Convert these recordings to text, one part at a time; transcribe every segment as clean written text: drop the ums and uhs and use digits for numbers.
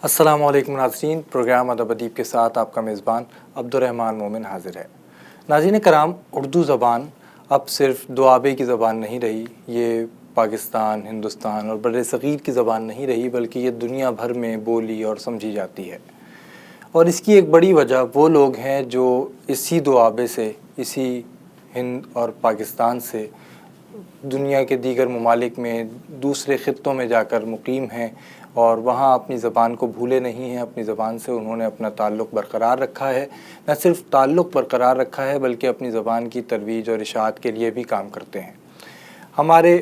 السلام علیکم ناظرین، پروگرام ادب ادیب کے ساتھ آپ کا میزبان عبدالرحمن مومن حاضر ہے۔ ناظرین کرام، اردو زبان اب صرف دوآبے کی زبان نہیں رہی، یہ پاکستان، ہندوستان اور بر صغیر کی زبان نہیں رہی، بلکہ یہ دنیا بھر میں بولی اور سمجھی جاتی ہے۔ اور اس کی ایک بڑی وجہ وہ لوگ ہیں جو اسی دوآبے سے، اسی ہند اور پاکستان سے دنیا کے دیگر ممالک میں، دوسرے خطوں میں جا کر مقیم ہیں اور وہاں اپنی زبان کو بھولے نہیں ہیں۔ اپنی زبان سے انہوں نے اپنا تعلق برقرار رکھا ہے، نہ صرف تعلق برقرار رکھا ہے بلکہ اپنی زبان کی ترویج اور اشاعت کے لیے بھی کام کرتے ہیں۔ ہمارے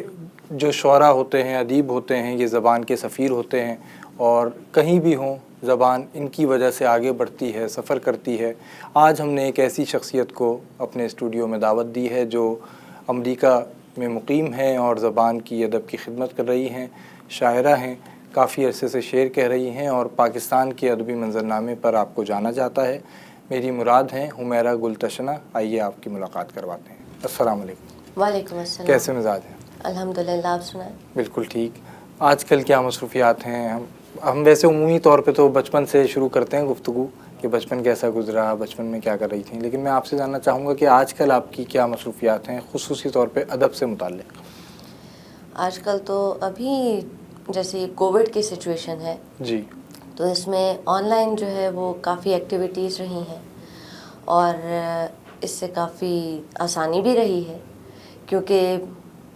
جو شعراء ہوتے ہیں، ادیب ہوتے ہیں، یہ زبان کے سفیر ہوتے ہیں، اور کہیں بھی ہوں زبان ان کی وجہ سے آگے بڑھتی ہے، سفر کرتی ہے۔ آج ہم نے ایک ایسی شخصیت کو اپنے اسٹوڈیو میں دعوت دی ہے جو امریکہ میں مقیم ہیں اور زبان کی ادب کی خدمت کر رہی ہیں، شاعرہ ہیں، کافی عرصے سے شعر کہہ رہی ہیں اور پاکستان کے ادبی منظرنامے پر آپ کو جانا جاتا ہے۔ میری مراد ہیں حمیرہ گل تشنہ۔ آئیے آپ کی ملاقات کرواتے ہیں۔ السلام علیکم۔ وعلیکم السلام۔ کیسے مزاج ہیں؟ الحمدللہ، آپ سنائیں؟ بالکل ٹھیک۔ آج کل کیا مصروفیات ہیں؟ ہم ویسے عمومی طور پہ تو بچپن سے شروع کرتے ہیں گفتگو کہ بچپن کیسا گزرا، بچپن میں کیا کر رہی تھیں، لیکن میں آپ سے جاننا چاہوں گا کہ آج کل آپ کی کیا مصروفیات ہیں، خصوصی طور پہ ادب سے متعلق؟ آج کل تو ابھی جیسے کووڈ کی سچویشن ہے جی، تو اس میں آن لائن جو ہے وہ کافی ایکٹیویٹیز رہی ہیں اور اس سے کافی آسانی بھی رہی ہے، کیونکہ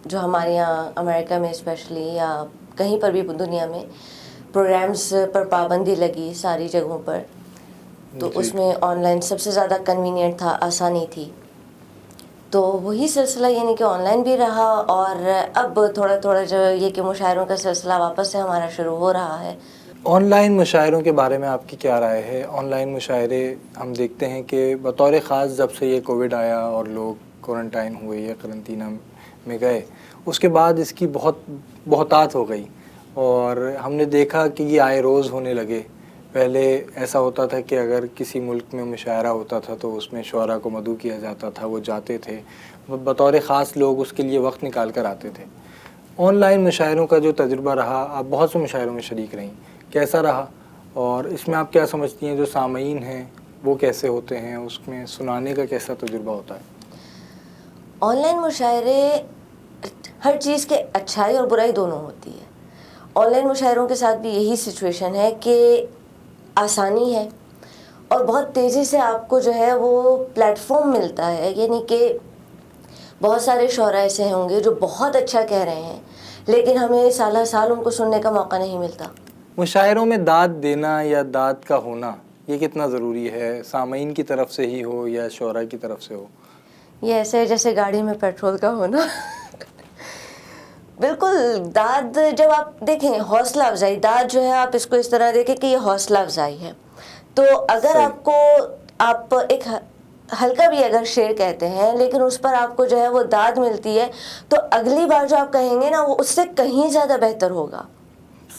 جو ہمارے یہاں امریکہ میں اسپیشلی یا کہیں پر بھی دنیا میں پروگرامز پر پابندی لگی ساری جگہوں پر، تو جی، اس میں آن لائن سب سے زیادہ کنوینئنٹ تھا، آسانی تھی۔ تو وہی سلسلہ یعنی کہ آن لائن بھی رہا، اور اب تھوڑا تھوڑا جو یہ کہ مشاعروں کا سلسلہ واپس سے ہمارا شروع ہو رہا ہے۔ آن لائن مشاعروں کے بارے میں آپ کی کیا رائے ہے؟ آن لائن مشاعرے ہم دیکھتے ہیں کہ بطور خاص جب سے یہ کووڈ آیا اور لوگ کوارنٹائن ہوئے یا قرنطینہ میں گئے، اس کے بعد اس کی بہتات ہو گئی اور ہم نے دیکھا کہ یہ آئے روز ہونے لگے۔ پہلے ایسا ہوتا تھا کہ اگر کسی ملک میں مشاعرہ ہوتا تھا تو اس میں شعراء کو مدعو کیا جاتا تھا، وہ جاتے تھے، بطور خاص لوگ اس کے لیے وقت نکال کر آتے تھے۔ آن لائن مشاعروں کا جو تجربہ رہا، آپ بہت سے مشاعروں میں شریک رہیں، کیسا رہا؟ اور اس میں آپ کیا سمجھتی ہیں جو سامعین ہیں وہ کیسے ہوتے ہیں، اس میں سنانے کا کیسا تجربہ ہوتا ہے؟ آن لائن مشاعرے، ہر چیز کے اچھائی اور برائی دونوں ہوتی ہے۔ آن لائن مشاعروں کے ساتھ بھی یہی سچویشن ہے کہ آسانی ہے اور بہت تیزی سے آپ کو جو ہے وہ پلیٹ فارم ملتا ہے، یعنی کہ بہت سارے شعراء ایسے ہوں گے جو بہت اچھا کہہ رہے ہیں لیکن ہمیں سالہ سال ان کو سننے کا موقع نہیں ملتا۔ مشاعروں میں داد دینا یا داد کا ہونا یہ کتنا ضروری ہے؟ سامعین کی طرف سے ہی ہو یا شعراء کی طرف سے ہو؟ یہ ایسے ہے جیسے گاڑی میں پیٹرول کا ہونا۔ بالکل، داد جب آپ دیکھیں، حوصلہ افزائی، داد جو ہے آپ اس کو اس طرح دیکھیں کہ یہ حوصلہ افزائی ہے۔ تو اگر صحیح۔ آپ ایک ہلکا بھی اگر شعر کہتے ہیں لیکن اس پر آپ کو جو ہے وہ داد ملتی ہے تو اگلی بار جو آپ کہیں گے نا وہ اس سے کہیں زیادہ بہتر ہوگا۔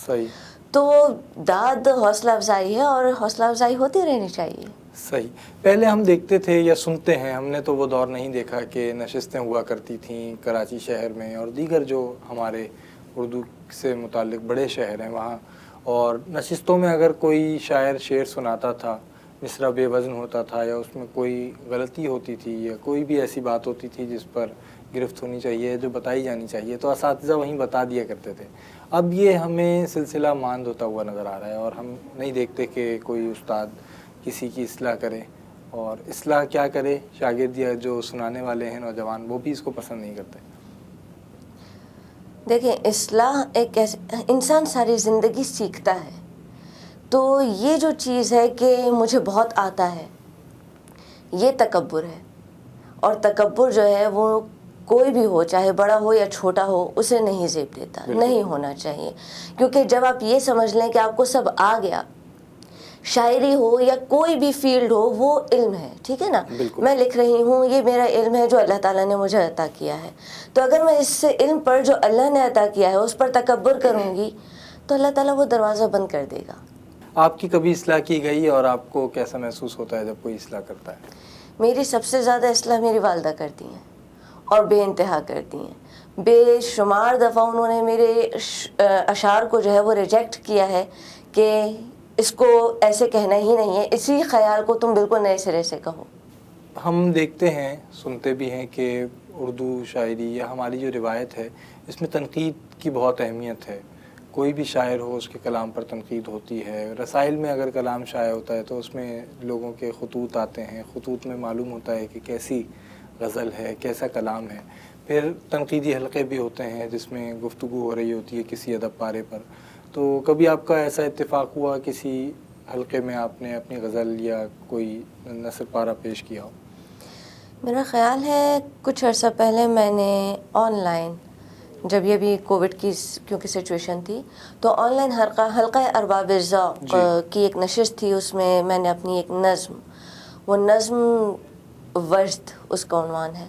صحیح، تو داد حوصلہ افزائی ہے اور حوصلہ افزائی ہوتی رہنی چاہیے۔ صحیح۔ پہلے ہم دیکھتے تھے یا سنتے ہیں، ہم نے تو وہ دور نہیں دیکھا کہ نشستیں ہوا کرتی تھیں کراچی شہر میں اور دیگر جو ہمارے اردو سے متعلق بڑے شہر ہیں وہاں، اور نشستوں میں اگر کوئی شاعر شعر سناتا تھا، مصرع بے وزن ہوتا تھا یا اس میں کوئی غلطی ہوتی تھی یا کوئی بھی ایسی بات ہوتی تھی جس پر گرفت ہونی چاہیے، جو بتائی جانی چاہیے، تو اساتذہ وہیں بتا دیا کرتے تھے۔ اب یہ ہمیں سلسلہ ماند ہوتا ہوا نظر آ رہا ہے اور ہم نہیں دیکھتے کہ کوئی استاد کسی کی اصلاح کرے، اور اصلاح کیا کرے، شاگرد یا جو سنانے والے ہیں نوجوان وہ بھی اس کو پسند نہیں کرتے۔ دیکھیں، اصلاح ایک انسان ساری زندگی سیکھتا ہے، تو یہ جو چیز ہے کہ مجھے بہت آتا ہے، یہ تکبر ہے، اور تکبر جو ہے وہ کوئی بھی ہو، چاہے بڑا ہو یا چھوٹا ہو، اسے نہیں زیب دیتا، نہیں ہونا چاہیے۔ کیونکہ جب آپ یہ سمجھ لیں کہ آپ کو سب آ گیا، شاعری ہو یا کوئی بھی فیلڈ ہو، وہ علم ہے، ٹھیک ہے نا؟ بالکل۔ میں لکھ رہی ہوں، یہ میرا علم ہے جو اللہ تعالیٰ نے مجھے عطا کیا ہے، تو اگر میں اس سے علم پر جو اللہ نے عطا کیا ہے اس پر تکبر کروں گی تو اللہ تعالیٰ وہ دروازہ بند کر دے گا۔ آپ کی کبھی اصلاح کی گئی اور آپ کو کیسا محسوس ہوتا ہے جب کوئی اصلاح کرتا ہے؟ میری سب سے زیادہ اصلاح میری والدہ کرتی ہیں اور بے انتہا کرتی ہیں۔ بے شمار دفعہ انہوں نے میرے اشعار کو جو ہے وہ ریجیکٹ کیا ہے کہ اس کو ایسے کہنا ہی نہیں ہے, اسی خیال کو تم بالکل نئے سرے سے کہو. ہم دیکھتے ہیں, سنتے بھی ہیں کہ اردو شاعری یا ہماری جو روایت ہے اس میں تنقید کی بہت اہمیت ہے. کوئی بھی شاعر ہو اس کے کلام پر تنقید ہوتی ہے. رسائل میں اگر کلام شائع ہوتا ہے تو اس میں لوگوں کے خطوط آتے ہیں, خطوط میں معلوم ہوتا ہے کہ کیسی غزل ہے, کیسا کلام ہے. پھر تنقیدی حلقے بھی ہوتے ہیں جس میں گفتگو ہو رہی ہوتی ہے کسی ادب پارے پر. تو کبھی آپ کا ایسا اتفاق ہوا کسی حلقے میں آپ نے اپنی غزل یا کوئی نثر پارہ پیش کیا ہو؟ میرا خیال ہے کچھ عرصہ پہلے میں نے آن لائن, جب یہ بھی کووڈ کی کیونکہ سچویشن تھی, تو آن لائن حلقہ ارباب ذوق کی ایک نشست تھی. اس میں نے اپنی ایک نظم, وہ نظم وجد اس کا عنوان ہے,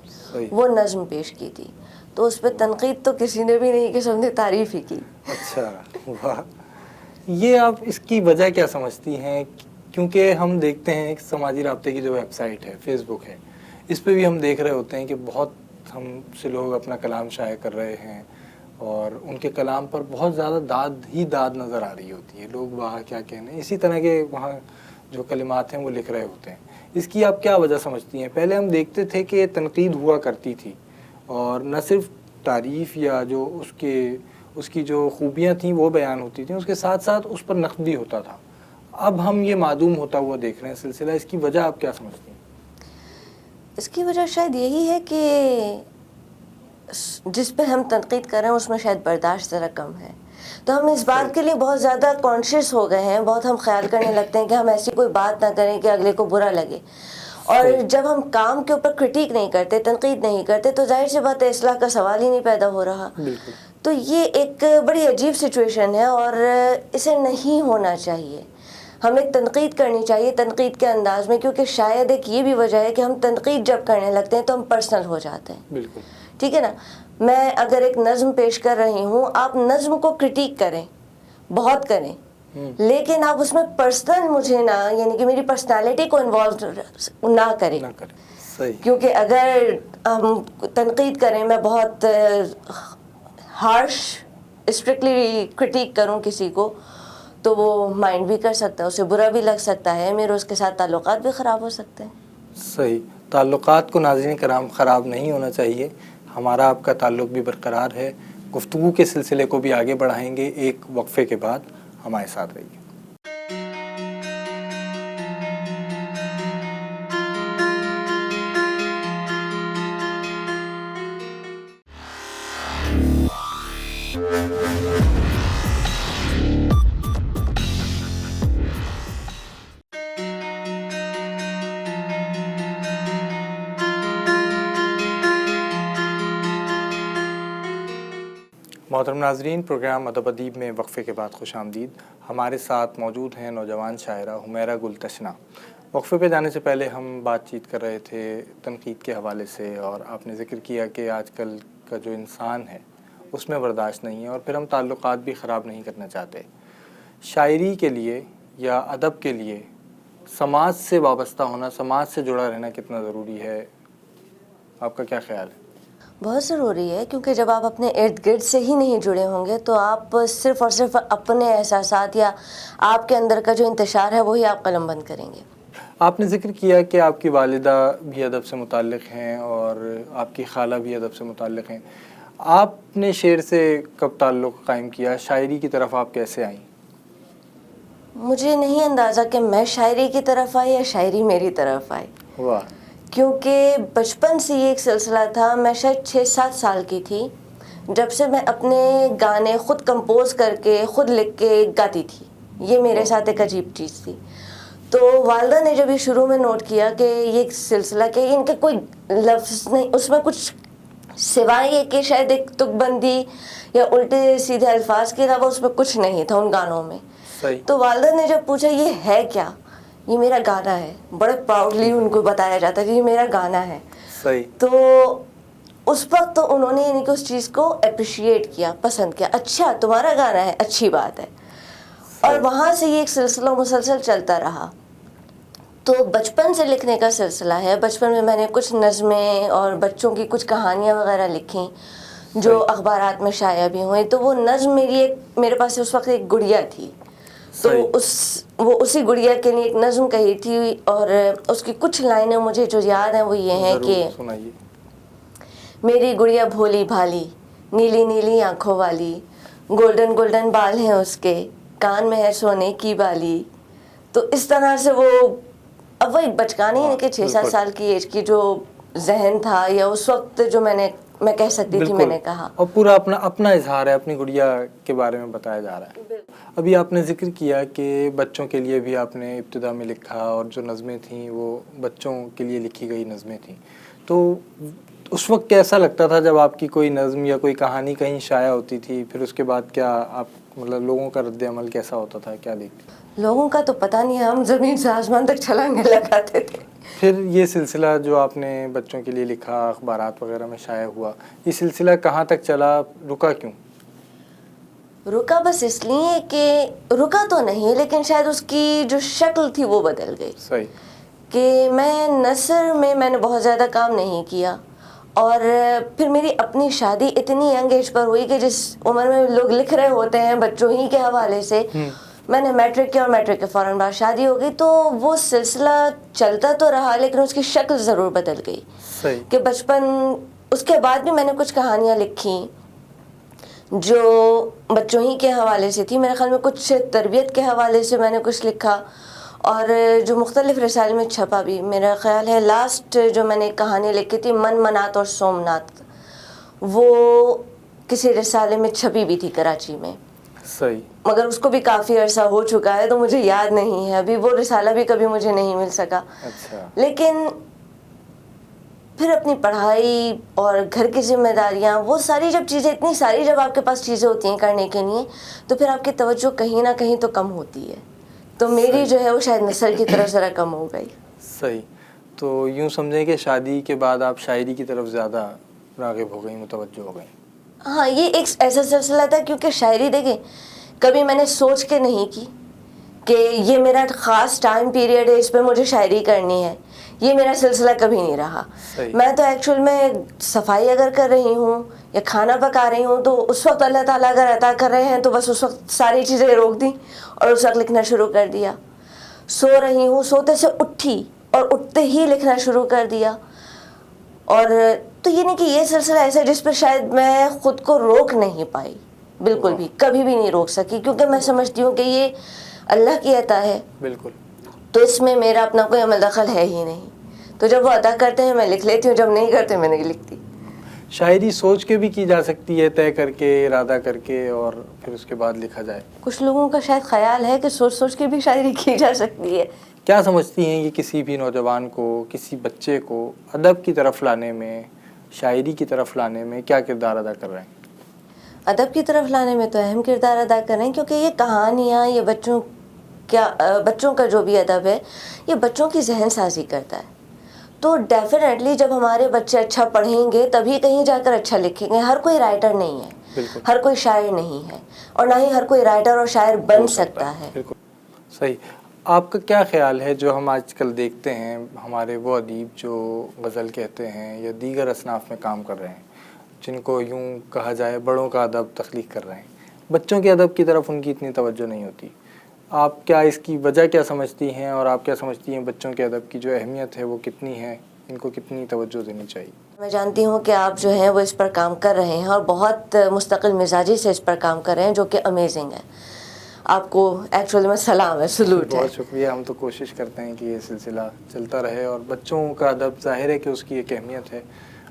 وہ نظم پیش کی تھی. تو اس پہ تنقید تو کسی نے بھی نہیں کی, سب نے تعریف ہی کی. اچھا, واہ. یہ آپ اس کی وجہ کیا سمجھتی ہیں؟ کیونکہ ہم دیکھتے ہیں کہ سماجی رابطے کی جو ویب سائٹ ہے, فیس بک ہے, اس پہ بھی ہم دیکھ رہے ہوتے ہیں کہ بہت ہم سے لوگ اپنا کلام شائع کر رہے ہیں اور ان کے کلام پر بہت زیادہ داد نظر آ رہی ہوتی ہے. لوگ وہاں کیا کہنے, اسی طرح کے وہاں جو کلمات ہیں وہ لکھ رہے ہوتے ہیں. اس کی آپ کیا وجہ سمجھتی ہیں؟ پہلے ہم دیکھتے تھے کہ تنقید ہوا کرتی تھی اور نہ صرف تعریف یا جو اس کی جو خوبیاں تھیں وہ بیان ہوتی تھیں, اس کے ساتھ ساتھ اس پر نقد بھی ہوتا تھا. اب ہم یہ معدوم ہوتا ہوا دیکھ رہے ہیں سلسلہ. اس کی وجہ آپ کیا سمجھتی ہیں؟ اس کی وجہ شاید یہی ہے کہ جس پہ ہم تنقید کر رہے ہیں اس میں شاید برداشت ذرا کم ہے. تو ہم اس بات کے لیے بہت زیادہ کانشیس ہو گئے ہیں, بہت ہم خیال کرنے لگتے ہیں کہ ہم ایسی کوئی بات نہ کریں کہ اگلے کو برا لگے. اور جب ہم کام کے اوپر کرٹیک نہیں کرتے, تنقید نہیں کرتے, تو ظاہر سی بات ہے اصلاح کا سوال ہی نہیں پیدا ہو رہا. تو یہ ایک بڑی عجیب سچویشن ہے اور اسے نہیں ہونا چاہیے. ہمیں تنقید کرنی چاہیے تنقید کے انداز میں, کیونکہ شاید ایک یہ بھی وجہ ہے کہ ہم تنقید جب کرنے لگتے ہیں تو ہم پرسنل ہو جاتے ہیں. بالکل ٹھیک ہے نا. میں اگر ایک نظم پیش کر رہی ہوں, آپ نظم کو کرٹیک کریں, بہت کریں, لیکن آپ اس میں پرسنل مجھے نہ, یعنی کہ میری پرسنالٹی کو انوالو نہ کریں. کیونکہ اگر ہم تنقید کریں, میں بہت ہارش اسٹرکٹلی کرٹیک کروں کسی کو, تو وہ مائنڈ بھی کر سکتا ہے, اسے برا بھی لگ سکتا ہے, میرے اس کے ساتھ تعلقات بھی خراب ہو سکتے ہیں. صحیح. تعلقات کو ناظرین کرام خراب نہیں ہونا چاہیے. ہمارا آپ کا تعلق بھی برقرار ہے. گفتگو کے سلسلے کو بھی آگے بڑھائیں گے ایک وقفے کے بعد. ہمارے ساتھ رہیے. محترم ناظرین, پروگرام ادب ادیب میں وقفے کے بعد خوش آمدید. ہمارے ساتھ موجود ہیں نوجوان شاعرہ حمیرہ گل تشنہ. وقفے پہ جانے سے پہلے ہم بات چیت کر رہے تھے تنقید کے حوالے سے, اور آپ نے ذکر کیا کہ آج کل کا جو انسان ہے اس میں برداشت نہیں ہے, اور پھر ہم تعلقات بھی خراب نہیں کرنا چاہتے. شاعری کے لیے یا ادب کے لیے سماج سے وابستہ ہونا, سماج سے جڑا رہنا کتنا ضروری ہے؟ آپ کا کیا خیال ہے؟ بہت ضروری ہے, کیونکہ جب آپ اپنے ارد گرد سے ہی نہیں جڑے ہوں گے تو آپ صرف اور صرف اپنے احساسات یا آپ کے اندر کا جو انتشار ہے وہی آپ قلم بند کریں گے. آپ نے ذکر کیا کہ آپ کی والدہ بھی ادب سے متعلق ہیں اور آپ کی خالہ بھی ادب سے متعلق ہیں. آپ نے شعر سے کب تعلق قائم کیا؟ شاعری کی طرف آپ کیسے آئیں؟ مجھے نہیں اندازہ کہ میں شاعری کی طرف آئی یا شاعری میری طرف آئی. واہ. کیونکہ بچپن سے یہ ایک سلسلہ تھا. میں شاید 6-7 سال کی تھی جب سے میں اپنے گانے خود کمپوز کر کے خود لکھ کے گاتی تھی. یہ میرے ساتھ ایک عجیب چیز تھی. تو والدہ نے جب یہ شروع میں نوٹ کیا کہ یہ ایک سلسلہ کہ ان کے کوئی لفظ نہیں, اس میں کچھ سوائے یہ کہ شاید ایک تک بندی یا الٹے سیدھے الفاظ کے علاوہ اس میں کچھ نہیں تھا ان گانوں میں. تو والدہ نے جب پوچھا یہ ہے کیا, یہ میرا گانا ہے, بڑے پراؤڈلی ان کو بتایا جاتا ہے کہ یہ میرا گانا ہے. تو اس وقت تو انہوں نے یعنی کہ اس چیز کو اپریشیٹ کیا, پسند کیا, اچھا تمہارا گانا ہے, اچھی بات ہے. اور وہاں سے یہ ایک سلسلہ مسلسل چلتا رہا. تو بچپن سے لکھنے کا سلسلہ ہے. بچپن میں میں نے کچھ نظمیں اور بچوں کی کچھ کہانیاں وغیرہ لکھیں جو اخبارات میں شائع بھی ہوئیں. تو وہ نظم میرے پاس اس وقت ایک گڑیا تھی, تو وہ اسی گڑیا کے لیے ایک نظم کہی تھی، اور اس کی کچھ لائنیں مجھے جو یاد ہیں وہ یہ ہیں کہ میری گڑیا بھولی بھالی، نیلی نیلی آنکھوں والی، گولڈن گولڈن بال ہیں اس کے، کان میں ہے سونے کی بالی. تو اس طرح سے وہ اب وہ ایک بچکانی ہے کہ 6-7 سال کی ایج کی جو ذہن تھا، یا اس وقت جو میں کہہ سکتی تھی، میں نے کہا. اور پورا اپنا اظہار ہے، اپنی گڑیا کے بارے میں بتایا جا رہا ہے. ابھی آپ نے ذکر کیا کہ بچوں کے لیے بھی آپ نے ابتدا میں لکھا، اور جو نظمیں تھیں وہ بچوں کے لیے لکھی گئی نظمیں تھیں. تو اس وقت کیسا لگتا تھا جب آپ کی کوئی نظم یا کوئی کہانی کہیں شائع ہوتی تھی؟ پھر اس کے بعد کیا آپ مطلب لوگوں کا رد عمل کیسا ہوتا تھا، کیا دیکھتے؟ لوگوں کا تو پتہ نہیں، ہم زمین سے آسمان تک چھلانگیں لگاتے تھے. پھر یہ سلسلہ جو آپ نے بچوں کے لیے لکھا، اخبارات وغیرہ میں شائع ہوا، یہ سلسلہ کہاں تک چلا، رکا کیوں؟ رکا بس اس لیے کہ رکا تو نہیں، لیکن شاید اس کی جو شکل تھی وہ بدل گئی. صحیح. کہ میں نثر میں نے بہت زیادہ کام نہیں کیا، اور پھر میری اپنی شادی اتنی ینگ ایج پر ہوئی کہ جس عمر میں لوگ لکھ رہے ہوتے ہیں بچوں ہی کے حوالے سے، میں نے میٹرک کیا، اور میٹرک کے فوراً بعد شادی ہو گئی. تو وہ سلسلہ چلتا تو رہا، لیکن اس کی شکل ضرور بدل گئی. صحیح. کہ بچپن، اس کے بعد بھی میں نے کچھ کہانیاں لکھی جو بچوں ہی کے حوالے سے تھی. میرے خیال میں کچھ تربیت کے حوالے سے میں نے کچھ لکھا، اور جو مختلف رسالے میں چھپا بھی. میرا خیال ہے لاسٹ جو میں نے ایک کہانی لکھی تھی، من منات اور سومنات، وہ کسی رسالے میں چھپی بھی تھی کراچی میں. صحیح. مگر اس کو بھی کافی عرصہ ہو چکا ہے تو مجھے یاد نہیں ہے ابھی، وہ رسالہ بھی کبھی مجھے نہیں مل سکا. اچھا. لیکن پھر اپنی پڑھائی اور گھر کی ذمہ داریاں، وہ ساری جب چیزیں، اتنی ساری جب آپ کے پاس چیزیں ہوتی ہیں کرنے کے لیے، تو پھر آپ کی توجہ کہیں نہ کہیں تو کم ہوتی ہے. تو میری جو ہے وہ شاید نثر کی طرف ذرا کم ہو گئی. صحیح. تو یوں سمجھیں کہ شادی کے بعد آپ شاعری کی طرف زیادہ راغب ہو گئی، متوجہ ہو گئی. ہاں، یہ ایک ایسا سلسلہ تھا، کیونکہ شاعری دیکھیں کبھی میں نے سوچ کے نہیں کی کہ یہ میرا خاص ٹائم پیریڈ ہے، اس پہ مجھے شاعری کرنی ہے. یہ میرا سلسلہ کبھی نہیں رہا. میں تو ایکچوئل میں صفائی اگر کر رہی ہوں یا کھانا پکا رہی ہوں، تو اس وقت اللہ تعالیٰ اگر عطا کر رہے ہیں تو بس اس وقت ساری چیزیں روک دیں اور اس وقت لکھنا شروع کر دیا. سو رہی ہوں، سوتے سے اٹھی اور اٹھتے ہی لکھنا شروع کر دیا. اور تو یہ نہیں کہ یہ سلسلہ ایسا ہے جس پر شاید میں خود کو روک نہیں پائی، بالکل بھی کبھی بھی نہیں روک سکی، کیونکہ میں سمجھتی ہوں کہ یہ اللہ کی عطا ہے. بالکل. تو اس میں میرا اپنا کوئی عمل دخل ہے ہی نہیں. تو جب وہ عطا کرتے ہیں میں لکھ لیتی ہوں، جب نہیں کرتے میں نہیں لکھتی. شاعری سوچ کے بھی کی جا سکتی ہے، طے کر کے، ارادہ کر کے، اور پھر اس کے بعد لکھا جائے. کچھ لوگوں کا شاید خیال ہے کہ سوچ سوچ کے بھی شاعری کی جا سکتی ہے. کیا سمجھتی ہیں کہ کسی بھی نوجوان کو، کسی بچے کو ادب کی طرف لانے میں، شاعری کی طرف لانے میں کیا کردار ادا کر رہے ہیں؟ ادب کی طرف لانے میں تو اہم کردار ادا کر رہے ہیں، کیونکہ یہ کہانیاں، یہ بچوں کا جو بھی ادب ہے، یہ بچوں کی ذہن سازی کرتا ہے. تو ڈیفینیٹلی جب ہمارے بچے اچھا پڑھیں گے تبھی کہیں جا کر اچھا لکھیں گے. ہر کوئی رائٹر نہیں ہے. بالکل. ہر کوئی شاعر نہیں ہے، اور نہ ہی ہر کوئی رائٹر اور شاعر بن سکتا ہے. بالکل صحیح. آپ کا کیا خیال ہے جو ہم آج کل دیکھتے ہیں، ہمارے وہ ادیب جو غزل کہتے ہیں یا دیگر اصناف میں کام کر رہے ہیں، جن کو یوں کہا جائے بڑوں کا ادب تخلیق کر رہے ہیں، بچوں کے ادب کی طرف ان کی اتنی توجہ نہیں ہوتی. آپ کیا اس کی وجہ کیا سمجھتی ہیں، اور آپ کیا سمجھتی ہیں بچوں کے ادب کی جو اہمیت ہے وہ کتنی ہے، ان کو کتنی توجہ دینی چاہیے؟ میں جانتی ہوں کہ آپ جو ہیں وہ اس پر کام کر رہے ہیں، اور بہت مستقل مزاجی سے اس پر کام کر رہے ہیں، جو کہ امیزنگ ہے. آپ کو ایکچولی میں سلام ہے، سلوٹ ہے. بہت شکریہ. ہم تو کوشش کرتے ہیں کہ یہ سلسلہ چلتا رہے، اور بچوں کا ادب ظاہر ہے کہ اس کی ایک اہمیت ہے،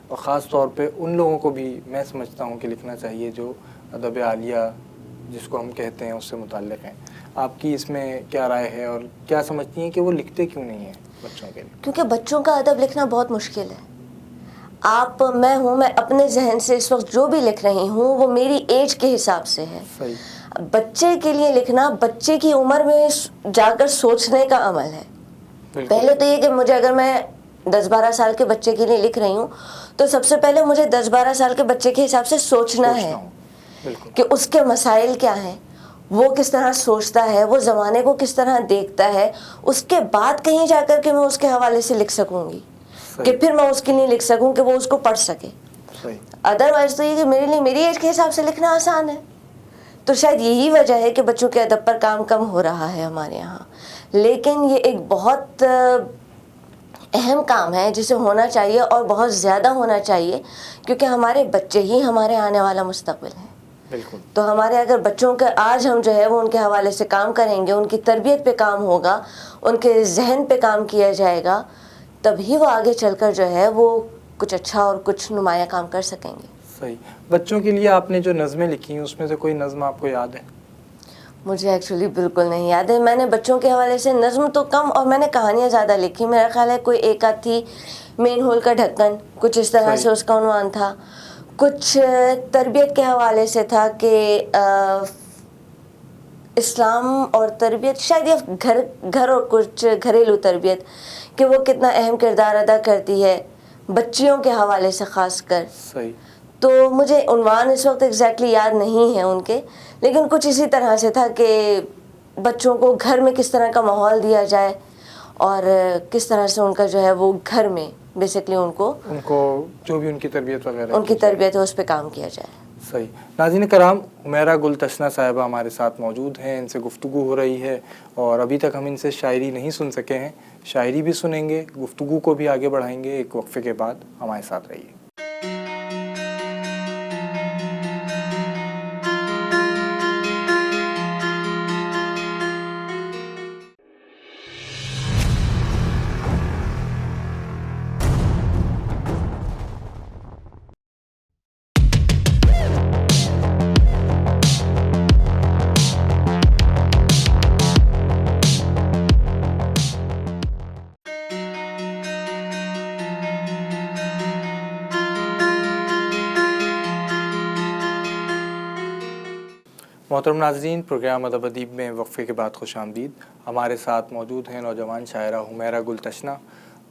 اور خاص طور پہ ان لوگوں کو بھی میں سمجھتا ہوں کہ لکھنا چاہیے جو ادب عالیہ جس کو ہم کہتے ہیں اس سے متعلق ہیں. آپ کی اس میں کیا رائے ہے، اور کیا سمجھتی ہیں کہ وہ لکھتے کیوں نہیں ہیں بچوں کے لیے؟ کیونکہ بچوں کا ادب لکھنا بہت مشکل ہے. میں اپنے ذہن سے اس وقت جو بھی لکھ رہی ہوں وہ میری ایج کے حساب سے ہے. صحیح. بچے کے لیے لکھنا بچے کی عمر میں جا کر سوچنے کا عمل ہے. پہلے تو یہ کہ مجھے، اگر میں 10-12 سال کے بچے کے لیے لکھ رہی ہوں تو سب سے پہلے مجھے 10-12 سال کے بچے کے حساب سے سوچنا ہے کہ اس کے مسائل کیا ہیں، وہ کس طرح سوچتا ہے، وہ زمانے کو کس طرح دیکھتا ہے. اس کے بعد کہیں جا کر کے میں اس کے حوالے سے لکھ سکوں گی، کہ پھر میں اس کے لیے لکھ سکوں کہ وہ اس کو پڑھ سکے. ادروائز تو یہ کہ میرے لیے میری ایج کے حساب سے لکھنا آسان ہے، تو شاید یہی وجہ ہے کہ بچوں کے ادب پر کام کم ہو رہا ہے ہمارے یہاں. لیکن یہ ایک بہت اہم کام ہے جسے ہونا چاہیے اور بہت زیادہ ہونا چاہیے، کیونکہ ہمارے بچے ہی ہمارے آنے والا مستقبل ہیں. بالکل. تو ہمارے اگر بچوں کے آج ہم جو ہے وہ ان کے حوالے سے کام کریں گے، ان کی تربیت پہ کام ہوگا، ان کے ذہن پہ کام کیا جائے گا، تبھی وہ آگے چل کر جو ہے وہ کچھ اچھا اور کچھ نمایاں کام کر سکیں گے. صحیح. بچوں کے لیے آپ نے جو نظمیں لکھی ہیں اس میں سے کوئی نظم آپ کو یاد ہے؟ مجھے ایکچولی بالکل نہیں یاد ہے. میں نے بچوں کے حوالے سے نظم تو کم اور میں نے کہانیاں زیادہ لکھی. میرا خیال ہے کوئی ایک آدھ تھی، مین ہول کا ڈھکن، کچھ اس طرح سے اس کا عنوان تھا. کچھ تربیت کے حوالے سے تھا کہ اسلام اور تربیت، شاید یہ گھر اور کچھ گھریلو تربیت کہ وہ کتنا اہم کردار ادا کرتی ہے بچیوں کے حوالے سے خاص کر. صحیح. تو مجھے عنوان اس وقت ایگزیکٹلی یاد نہیں ہے ان کے، لیکن کچھ اسی طرح سے تھا کہ بچوں کو گھر میں کس طرح کا ماحول دیا جائے اور کس طرح سے ان کا جو ہے وہ گھر میں بیسکلی ان کو جو بھی ان کی تربیت وغیرہ ان کی تربیت ہے اس پہ کام کیا جائے. صحیح. ناظرین کرام، حمیرہ گل تشنہ صاحبہ ہمارے ساتھ موجود ہیں، ان سے گفتگو ہو رہی ہے اور ابھی تک ہم ان سے شاعری نہیں سن سکے ہیں. شاعری بھی سنیں گے، گفتگو کو بھی آگے بڑھائیں گے. ایک وقفے کے بعد ہمارے ساتھ رہیے. محترم ناظرین، پروگرام ادب ادیب میں وقفے کے بعد خوش آمدید. ہمارے ساتھ موجود ہیں نوجوان شاعرہ حمیرہ گل تشنہ.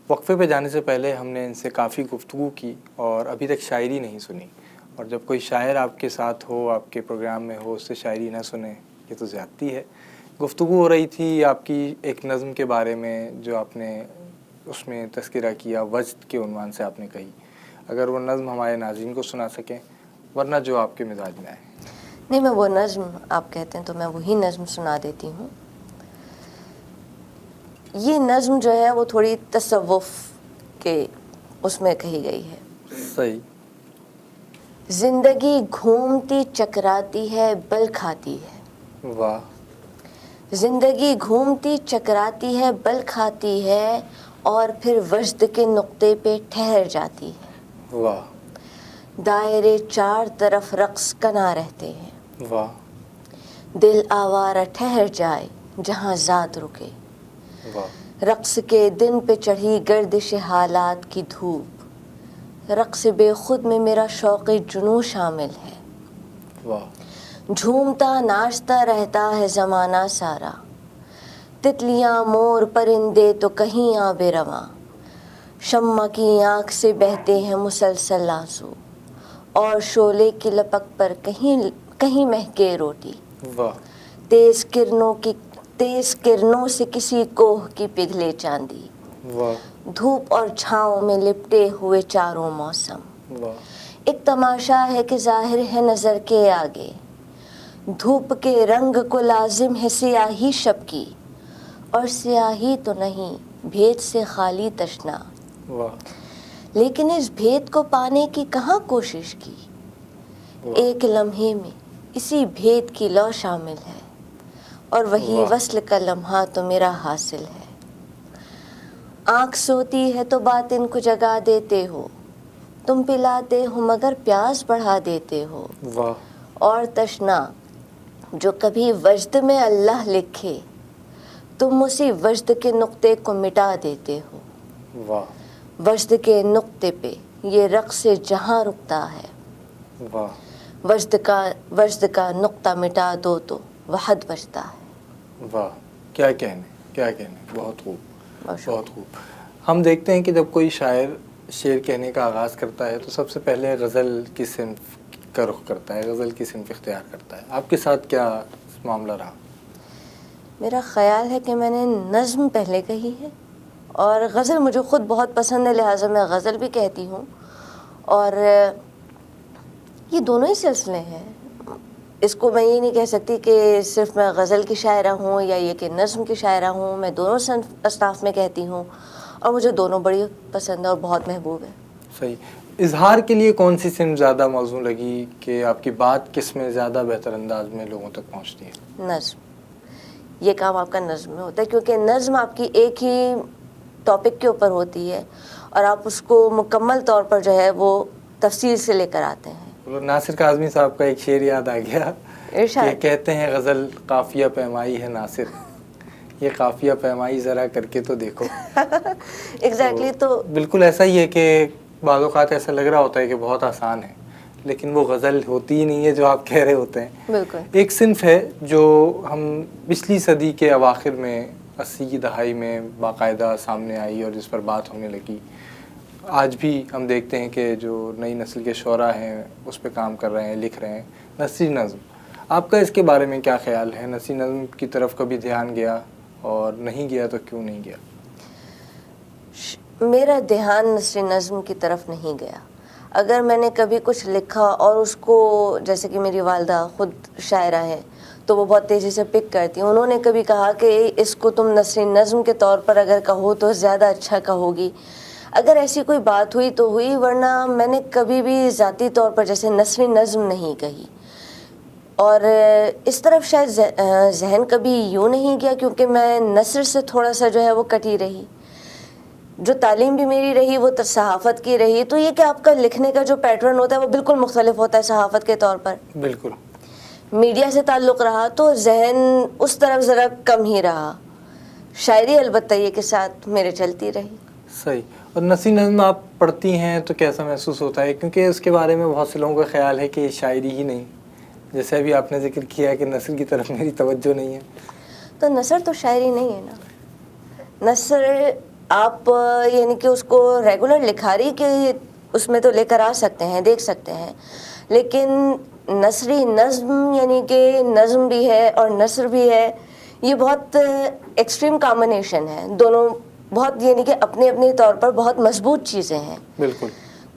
وقفے پہ جانے سے پہلے ہم نے ان سے کافی گفتگو کی اور ابھی تک شاعری نہیں سنی. اور جب کوئی شاعر آپ کے ساتھ ہو، آپ کے پروگرام میں ہو، اس سے شاعری نہ سنیں، یہ تو زیادتی ہے. گفتگو ہو رہی تھی آپ کی ایک نظم کے بارے میں جو آپ نے اس میں تذکرہ کیا، وجد کے عنوان سے آپ نے کہی. اگر وہ نظم ہمارے ناظرین کو سنا سکیں، ورنہ جو آپ کے مزاج میں آئے. نہیں، میں وہ نظم آپ کہتے ہیں تو میں وہی نظم سنا دیتی ہوں. یہ نظم جو ہے وہ تھوڑی تصوف کے اس میں کہی گئی ہے. صحیح. زندگی گھومتی چکراتی ہے، بل کھاتی ہے. واہ. زندگی گھومتی چکراتی ہے، بل کھاتی ہے، اور پھر وجد کے نقطے پہ ٹھہر جاتی ہے. واہ. دائرے چار طرف رقص کنا رہتے ہیں. واہ. دل آوارہ ٹھہر جائے جہاں ذات رکے. واہ. رقص کے دن پہ چڑھی گردش حالات کی دھوپ. رقص بے خود میں میرا شوق جنوں شامل ہے. واہ. جھومتا ناچتا رہتا ہے زمانہ سارا. تتلیاں مور پرندے تو کہیں آب رواں. شمع کی آنکھ سے بہتے ہیں مسلسل آنسو، اور شعلے کی لپک پر کہیں مہکے روٹی. واہ. تیز کرنوں سے کسی کوہ کی پگھلے چاندی. واہ. دھوپ اور چھاؤں میں لپٹے ہوئے چاروں موسم. واہ. ایک تماشا ہے کہ ظاہر ہے نظر کے آگے. دھوپ کے رنگ کو لازم ہے سیاہی شب کی، اور سیاہی تو نہیں بھید سے خالی تشنا. واہ. لیکن اس بھید کو پانے کی کہاں کوشش کی. ایک لمحے میں اسی بھید کی لو شامل ہے، اور وہی وصل کا لمحہ تو میرا حاصل ہے. آنکھ سوتی ہے تو باطن کو جگا دیتے ہو. تم پلاتے ہو مگر پیاس بڑھا دیتے ہو. واہ. اور تشنا جو کبھی وجد میں اللہ لکھے، تم اسی وجد کے نقطے کو مٹا دیتے ہو. واہ. وجد کے نقطے پہ یہ رقص جہاں رکتا ہے. واہ. وجد کا نقطہ مٹا دو تو وحد بچتا ہے. واہ. کیا کہنے. بہت خوب. ماشاء بہت خوب. ہم دیکھتے ہیں کہ جب کوئی شاعر شعر کہنے کا آغاز کرتا ہے تو سب سے پہلے غزل کی صنف کا رخ کرتا ہے، غزل کی صنف اختیار کرتا ہے. آپ کے ساتھ کیا معاملہ رہا؟ میرا خیال ہے کہ میں نے نظم پہلے کہی ہے، اور غزل مجھے خود بہت پسند ہے، لہٰذا میں غزل بھی کہتی ہوں. اور یہ دونوں ہی سلسلے ہیں. اس کو میں یہ نہیں کہہ سکتی کہ صرف میں غزل کی شاعرہ ہوں یا یہ کہ نظم کی شاعرہ ہوں. میں دونوں اصناف میں کہتی ہوں اور مجھے دونوں بڑی پسند ہے اور بہت محبوب ہے. صحیح. اظہار کے لیے کون سی صنف زیادہ موزوں لگی کہ آپ کی بات کس میں زیادہ بہتر انداز میں لوگوں تک پہنچتی ہے؟ نظم. یہ کام آپ کا نظم میں ہوتا ہے کیونکہ نظم آپ کی ایک ہی ٹاپک کے اوپر ہوتی ہے اور آپ اس کو مکمل طور پر جو ہے وہ تفصیل سے لے کر آتے ہیں. ناصر کاظمی صاحب کا ایک شعر یاد آ گیا کہ کہتے ہیں غزل قافیہ پیمائی ہے ناصر، یہ قافیہ پیمائی ذرا کر کے تو دیکھو. ایگزیکٹلی. تو بالکل ایسا ہی ہے کہ بعض اوقات ایسا لگ رہا ہوتا ہے کہ بہت آسان ہے لیکن وہ غزل ہوتی ہی نہیں ہے جو آپ کہہ رہے ہوتے ہیں. بالکل. ایک صنف ہے جو ہم پچھلی صدی کے اواخر میں 80 کی دہائی میں باقاعدہ سامنے آئی اور جس پر بات ہونے لگی. آج بھی ہم دیکھتے ہیں کہ جو نئی نسل کے شعراء ہیں اس پہ کام کر رہے ہیں، لکھ رہے ہیں. نثری نظم، آپ کا اس کے بارے میں کیا خیال ہے؟ نثری نظم کی طرف کبھی دھیان گیا اور نہیں گیا تو کیوں نہیں گیا؟ میرا دھیان نثری نظم کی طرف نہیں گیا. اگر میں نے کبھی کچھ لکھا اور اس کو، جیسے کہ میری والدہ خود شاعرہ ہیں تو وہ بہت تیزی سے پک کرتی ہیں، انہوں نے کبھی کہا کہ اس کو تم نثری نظم کے طور پر اگر کہو تو زیادہ اچھا کہو گی. اگر ایسی کوئی بات ہوئی تو ہوئی، ورنہ میں نے کبھی بھی ذاتی طور پر جیسے نثری نظم نہیں کہی. اور اس طرف شاید ذہن کبھی یوں نہیں گیا کیونکہ میں نثر سے تھوڑا سا جو ہے وہ کٹی رہی. جو تعلیم بھی میری رہی وہ صحافت کی رہی. تو یہ کہ آپ کا لکھنے کا جو پیٹرن ہوتا ہے وہ بالکل مختلف ہوتا ہے صحافت کے طور پر. بالکل. میڈیا سے تعلق رہا تو ذہن اس طرف ذرا کم ہی رہا. شاعری البتہ یہ کے ساتھ میرے چلتی رہی. صحیح. اور نثری نظم آپ پڑھتی ہیں تو کیسا محسوس ہوتا ہے؟ کیونکہ اس کے بارے میں بہت سے لوگوں کا خیال ہے کہ شاعری ہی نہیں، جیسے ابھی آپ نے ذکر کیا کہ نثر کی طرف میری توجہ نہیں ہے. تو نثر تو شاعری نہیں ہے نا. نثر آپ یعنی کہ اس کو ریگولر لکھاری کے اس میں تو لے کر آ سکتے ہیں، دیکھ سکتے ہیں، لیکن نثری نظم یعنی کہ نظم بھی ہے اور نثر بھی ہے، یہ بہت ایکسٹریم کامبینیشن ہے. دونوں بہت یعنی کہ اپنے اپنے طور پر بہت مضبوط چیزیں ہیں. بالکل.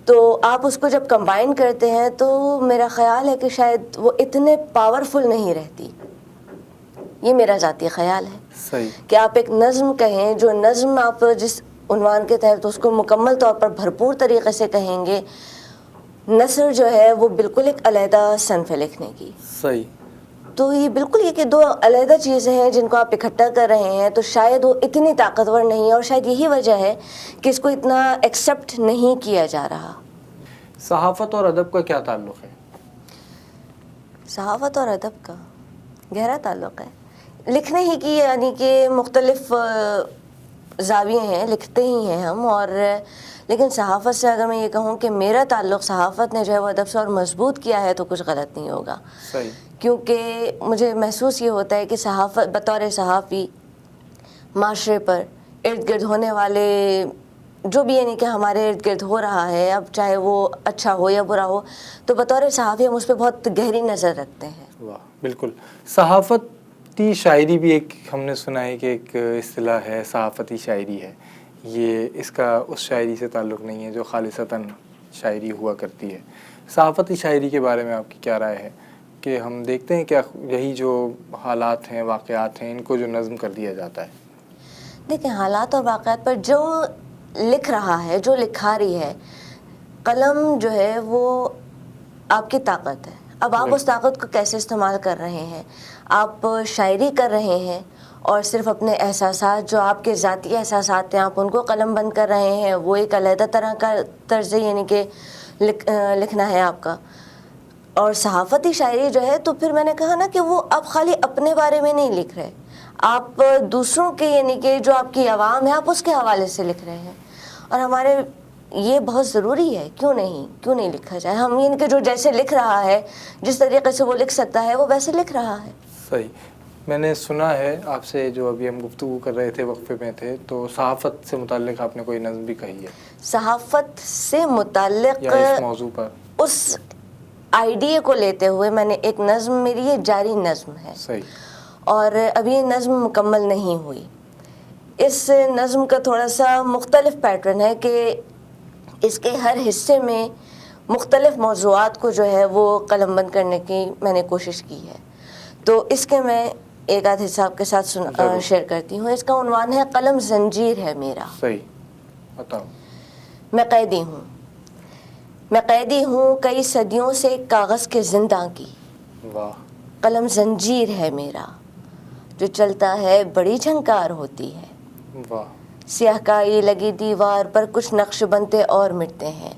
تو آپ اس کو جب کمبائن کرتے ہیں تو میرا خیال ہے کہ شاید وہ اتنے پاورفل نہیں رہتی. یہ میرا ذاتی خیال ہے. صحیح. کہ آپ ایک نظم کہیں، جو نظم آپ جس عنوان کے تحت اس کو مکمل طور پر بھرپور طریقے سے کہیں گے، نثر جو ہے وہ بالکل ایک علیحدہ صنف ہے لکھنے کی. صحیح. تو یہ بالکل یہ کہ دو علیحدہ چیزیں ہیں جن کو آپ اکٹھا کر رہے ہیں، تو شاید وہ اتنی طاقتور نہیں ہے اور شاید یہی وجہ ہے کہ اس کو اتنا ایکسیپٹ نہیں کیا جا رہا. صحافت اور ادب کا کیا تعلق ہے؟ صحافت اور ادب کا گہرا تعلق ہے. لکھنے ہی کی یعنی کہ مختلف زاویے ہیں، لکھتے ہی ہیں ہم. اور لیکن صحافت سے اگر میں یہ کہوں کہ میرا تعلق صحافت نے جو ہے وہ ادب سے اور مضبوط کیا ہے تو کچھ غلط نہیں ہوگا. صحیح. کیونکہ مجھے محسوس یہ ہوتا ہے کہ صحافت بطور صحافی معاشرے پر ارد گرد ہونے والے جو بھی یعنی کہ ہمارے ارد گرد ہو رہا ہے، اب چاہے وہ اچھا ہو یا برا ہو، تو بطور صحافی ہم اس پہ بہت گہری نظر رکھتے ہیں. واہ. بالکل. صحافتی شاعری بھی ایک ہم نے سنا ہے کہ ایک اصطلاح ہے، صحافتی شاعری ہے. یہ اس کا اس شاعری سے تعلق نہیں ہے جو خالصتاً شاعری ہوا کرتی ہے. صحافتی شاعری کے بارے میں آپ کی کیا رائے ہے کہ ہم دیکھتے ہیں کہ یہی جو حالات ہیں، واقعات ہیں، ان کو جو نظم کر دیا جاتا ہے؟ دیکھیں، حالات اور واقعات پر جو لکھ رہا ہے، جو لکھاری ہے، قلم جو ہے وہ آپ کی طاقت ہے. اب آپ اس طاقت کو کیسے استعمال کر رہے ہیں؟ آپ شاعری کر رہے ہیں اور صرف اپنے احساسات، جو آپ کے ذاتی احساسات ہیں، آپ ان کو قلم بند کر رہے ہیں. وہ ایک علیحدہ طرح کا طرز یعنی کہ لکھنا ہے آپ کا. اور صحافتی شاعری جو ہے تو پھر میں نے کہا نا کہ وہ آپ خالی اپنے بارے میں نہیں لکھ رہے، آپ دوسروں کے یعنی کہ جو آپ کی عوام ہے آپ اس کے حوالے سے لکھ رہے ہیں. اور ہمارے یہ بہت ضروری ہے. کیوں نہیں لکھا جائے؟ ہم یعنی کہ جو جیسے لکھ رہا ہے، جس طریقے سے وہ لکھ سکتا ہے وہ ویسے لکھ رہا ہے. صحیح. میں نے سنا ہے آپ سے، جو ابھی ہم گفتگو کر رہے تھے وقفے میں تھے، تو صحافت سے متعلق آپ نے کوئی نظم بھی کہی ہے؟ صحافت سے متعلق یا اس موضوع پر اس آئیڈیا کو لیتے ہوئے میں نے ایک نظم، میری یہ جاری نظم ہے. صحیح. اور ابھی یہ نظم مکمل نہیں ہوئی. اس نظم کا تھوڑا سا مختلف پیٹرن ہے کہ اس کے ہر حصے میں مختلف موضوعات کو جو ہے وہ قلم بند کرنے کی میں نے کوشش کی ہے. تو اس کے میں ایک آدھ حصہ آپ کے ساتھ شیئر کرتی ہوں. اس کا عنوان ہے قلم زنجیر ہے میرا. صحیح بتاؤ. میں قیدی ہوں، میں قیدی ہوں کئی صدیوں سے کاغذ کے زنداں کی. واہ. قلم زنجیر ہے میرا جو چلتا ہے بڑی جھنکار ہوتی ہے. واہ. سیاہ کائی لگی دیوار پر کچھ نقش بنتے اور مٹتے ہیں.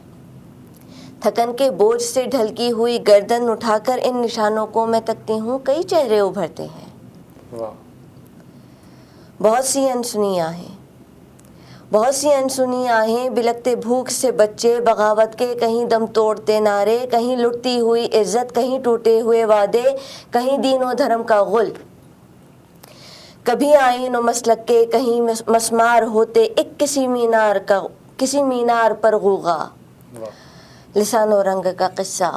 تھکن کے بوجھ سے ڈھلکی ہوئی گردن اٹھا کر ان نشانوں کو میں تکتی ہوں، کئی چہرے ابھرتے ہیں. واہ. بہت سی انسنی آہیں، بہت سی انسنی آہیں، بلکتے بھوک سے بچے، بغاوت کے کہیں دم توڑتے نعرے، کہیں لٹتی ہوئی عزت، کہیں ٹوٹے ہوئے وعدے، کہیں دین و دھرم کا غل. کبھی آئین و مسلک کے کہیں مسمار ہوتے، ایک کسی مینار پر غوغا. لسان و رنگ کا قصہ،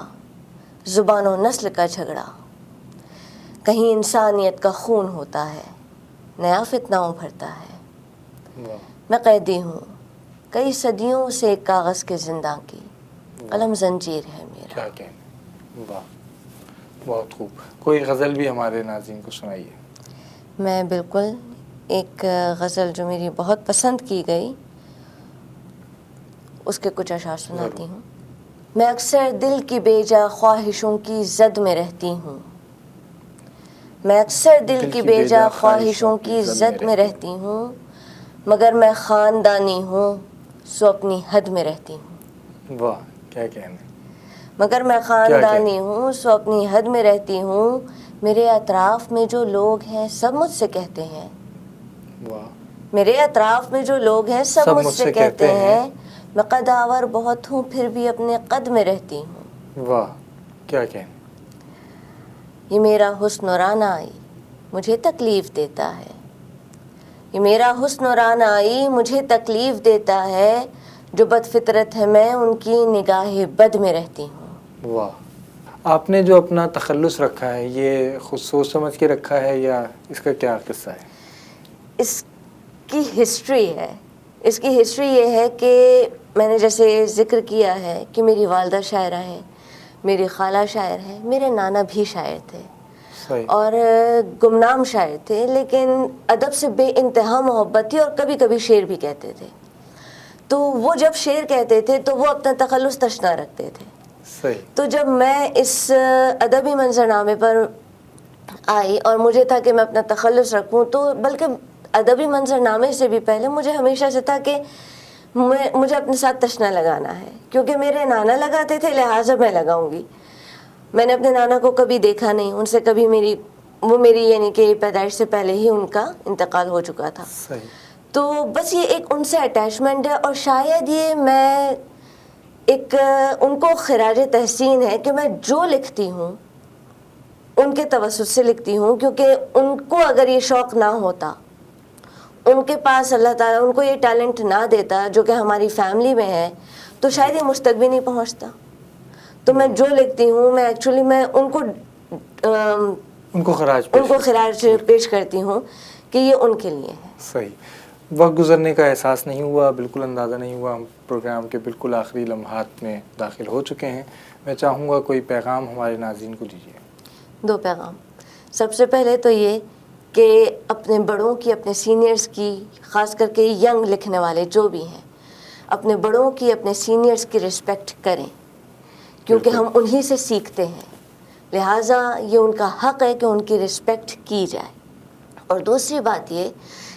زبان و نسل کا جھگڑا. کہیں انسانیت کا خون ہوتا ہے، نیا فتنہ ابھرتا ہے. میں قیدی ہوں کئی صدیوں سے ایک کاغذ کے زنداں کی. قلم زنجیر ہے میرا. کیا کہنے. واہ بہت خوب. کوئی غزل بھی ہمارے ناظرین کو سنائیے. میں بالکل ایک غزل جو میری بہت پسند کی گئی اس کے کچھ اشعار سناتی ہوں. میں اکثر دل کی بیجا خواہشوں کی زد میں رہتی ہوں. میں اکثر دل کی بیجا خواہشوں کی زد میں رہتی ہوں، مگر میں خاندانی ہوں سو اپنی حد میں رہتی ہوں. واہ کیا کہنے. مگر میں خاندانی ہوں سو اپنی حد میں رہتی ہوں. میرے اطراف میں جو لوگ ہیں سب مجھ سے کہتے ہیں. واہ. میرے اطراف میں جو لوگ ہیں سب مجھ سے کہتے ہیں میں قدآور بہت ہوں پھر بھی اپنے قد میں رہتی ہوں. واہ کیا کہنے. یہ میرا حسن و رعنائی مجھے تکلیف دیتا ہے. یہ میرا حسن و رعنائی مجھے تکلیف دیتا ہے. جو بد فطرت ہے میں ان کی نگاہ بد میں رہتی ہوں. واہ. آپ نے جو اپنا تخلص رکھا ہے یہ خود سوچ سمجھ کے رکھا ہے یا اس کا کیا قصہ ہے؟ اس کی ہسٹری ہے. اس کی ہسٹری یہ ہے کہ میں نے جیسے ذکر کیا ہے کہ میری والدہ شاعرہ ہیں، میری خالہ شاعر ہیں، میرے نانا بھی شاعر تھے اور گمنام شاعر تھے، لیکن ادب سے بے انتہا محبت تھی اور کبھی کبھی شعر بھی کہتے تھے. تو وہ جب شعر کہتے تھے تو وہ اپنا تخلص تشنا رکھتے تھے. تو جب میں اس ادبی منظرنامے پر آئی اور مجھے تھا کہ میں اپنا تخلص رکھوں، تو بلکہ ادبی منظرنامے سے بھی پہلے مجھے ہمیشہ سے تھا کہ مجھے اپنے ساتھ تشنا لگانا ہے، کیونکہ میرے نانا لگاتے تھے لہٰذا میں لگاؤں گی. میں نے اپنے نانا کو کبھی دیکھا نہیں، ان سے کبھی میری یعنی کہ پیدائش سے پہلے ہی ان کا انتقال ہو چکا تھا. تو بس یہ ایک ان سے اٹیچمنٹ ہے اور شاید یہ میں ایک ان کو خراج تحسین ہے کہ میں جو لکھتی ہوں ان کے توسط سے لکھتی ہوں، کیونکہ ان کو اگر یہ شوق نہ ہوتا، ان کے پاس اللہ تعالیٰ ان کو یہ ٹیلنٹ نہ دیتا جو کہ ہماری فیملی میں ہے، تو شاید یہ مجھ تک بھی نہیں پہنچتا. تو میں جو لکھتی ہوں میں ایکچولی میں ان کو خراج پیش کرتی ہوں کہ یہ ان کے لیے ہے. صحیح. وقت گزرنے کا احساس نہیں ہوا، بالکل اندازہ نہیں ہوا. ہم پروگرام کے بالکل آخری لمحات میں داخل ہو چکے ہیں. میں چاہوں گا کوئی پیغام ہمارے ناظرین کو دیجیے. 2 پیغام. سب سے پہلے تو یہ کہ اپنے بڑوں کی، اپنے سینئرز کی، خاص کر کے ینگ لکھنے والے جو بھی ہیں، اپنے بڑوں کی، اپنے سینئرز کی رسپیکٹ کریں، کیونکہ ہم انہی سے سیکھتے ہیں. لہٰذا یہ ان کا حق ہے کہ ان کی رسپیکٹ کی جائے. اور دوسری بات یہ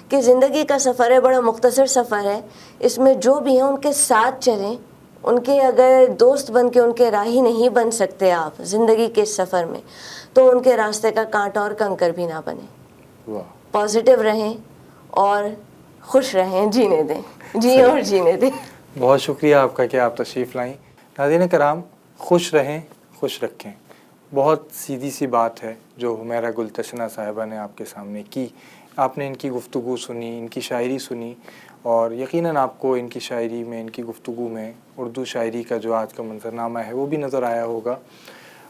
کہ زندگی کا سفر ہے، بڑا مختصر سفر ہے، اس میں جو بھی ہیں ان کے ساتھ چلیں. ان کے اگر دوست بن کے ان کے راہی نہیں بن سکتے آپ زندگی کے سفر میں، تو ان کے راستے کا کانٹا اور کنکر بھی نہ بنے. پازیٹیو رہیں اور خوش رہیں، جینے دیں، جییں اور جینے دیں. بہت شکریہ آپ کا کہ آپ تشریف لائیں. ناظرین کرام، خوش رہیں، خوش رکھیں. بہت سیدھی سی بات ہے جو حمیرہ گل تشنہ صاحبہ نے آپ کے سامنے کی. آپ نے ان کی گفتگو سنی، ان کی شاعری سنی، اور یقیناً آپ کو ان کی شاعری میں، ان کی گفتگو میں اردو شاعری کا جو آج کا منظرنامہ ہے وہ بھی نظر آیا ہوگا.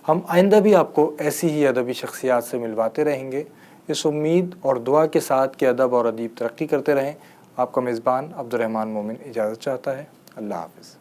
ہم آئندہ بھی آپ کو ایسی ہی ادبی شخصیات سے ملواتے رہیں گے، اس امید اور دعا کے ساتھ کہ ادب اور ادیب ترقی کرتے رہیں. آپ کا میزبان عبدالرحمن مومن اجازت چاہتا ہے. اللہ حافظ.